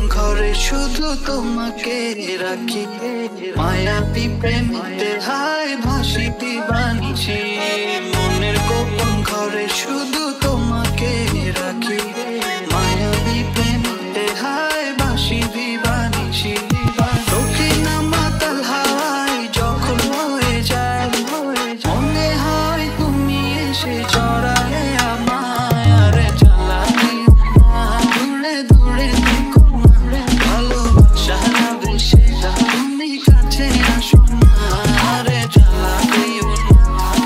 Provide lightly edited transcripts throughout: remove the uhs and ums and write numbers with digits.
ঘরে শুধু তোমাকে রাখি, মায়াবী প্রেমেতে হায় ভাসি দিবানিছি। মনের গোপন ঘরে শুধু তোমাকে রাখি, মায়াবী প্রেমেতে হায় ভাসি দিবানিছি। দক্ষিণা মাতাল হাওয়ায় যখন হয়ে যায়, মনে হয় তুমি এসে জড়ালে আমায়। আরে জ্বালানি দূরে দূরে দেখো না, ভালোবাসা বেশি তুমি কাছে আসো না। আরে জ্বালানি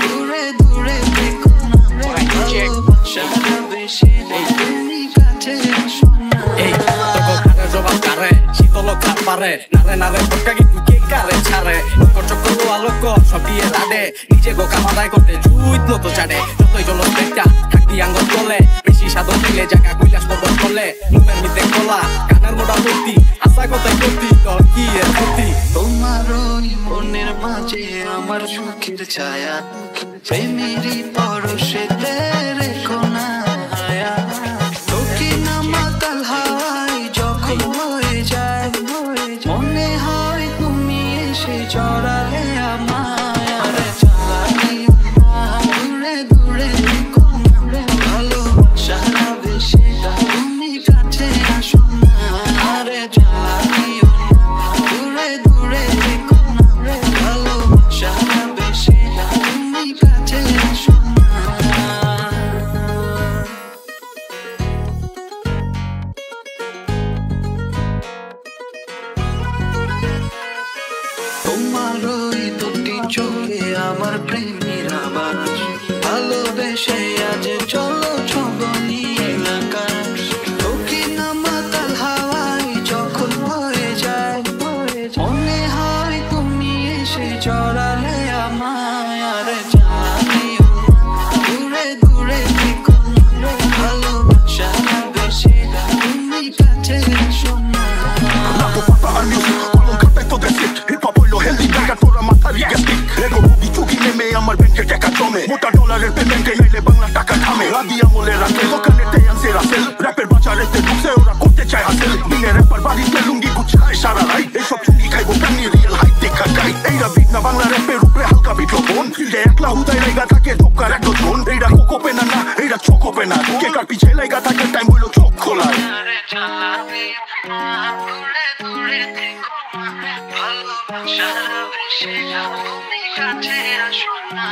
দূরে দূরে দেখো না, ভালোবাসা বেশি তুমি কাছে আসো না। জবাব কারে শীতল খাপ পারে নারে নারে ভটকাগি তুই কে কারে ছাড়ে চক্র আলোক সব দিয়ে লাডে নিজে গোকা মাদায় করতে জুইত মতো চাড়ে যতই জল একটা থাকতি আঙ্গল চলে বেশি সাধন দিলে জায়গা গুইলাস খবর চলে মুখের মিতে খোলা কানের মোড়া ভর্তি আশা কথাই করতি তোর কি এর ক্ষতি। তোমার ওই মনের মাঝে আমার সুখের ছায়া, প্রেমেরই পরশেতে রেখো না হায়া। দক্ষিণা মাতাল হাওয়ায় যখন হয়ে যায়, মনে হয় তুমি এসে জড়ালে আমায়। আরে জ্বালানি দূরে দূরে দেখো না, ভালোবাসা বেশি তুমি কাছে আসো না। আরে জ্বালানি দূরে দূরে দেখো না, ভালোবাসা বেশি তুমি কাছে আসো না। তোমার ওই দুটি চোখে আমার প্রেমের আবাস, ভালোবেসে আজ চলো ছবনি আকাশ। দক্ষিণা মাতাল হাওয়ায় যখন হয়ে যায়, মনে হয় তুমি এসে জড়ালে আমায়। আরে জ্বালানি দূরে দূরে দেখো না, ভালোবাসা বেশি তুমি কাছে আসো না। আমার ব্যাংকে টাকা জমে মোটা ডলারের পেমেন্টে নাইলে বাংলা টাকা থামে। রাগি আমলে রাখে দোকানে টেয়ান্সে রাসেল, র্যাপের বাজারেতে ঢুকছে ওরা করতে চায় হাসেল। দিনে র্যাপার বাড়িতে লুঙ্গি গুছায় সারা রাইট, এইসব চুঙ্গি খাইবো প্রাণী রিয়েল হাইট দেখা যায়। এইরা বিট না বাংলা র্যাপের উপরে হালকা বিট লোন, ফিল্ডে একলা হুদায় লাইগা থাকে ধোকার এক জন। এইরা কোকোপে না না এইরা চোখোপে না, কে কার পিছে লাইগা থাকে টাইম হইলো চোখ খোলায়। আরে জ্বালানি দূরে দূরে দেখো না, ভালোবাসা বেশি তুমি কাছে আসো না।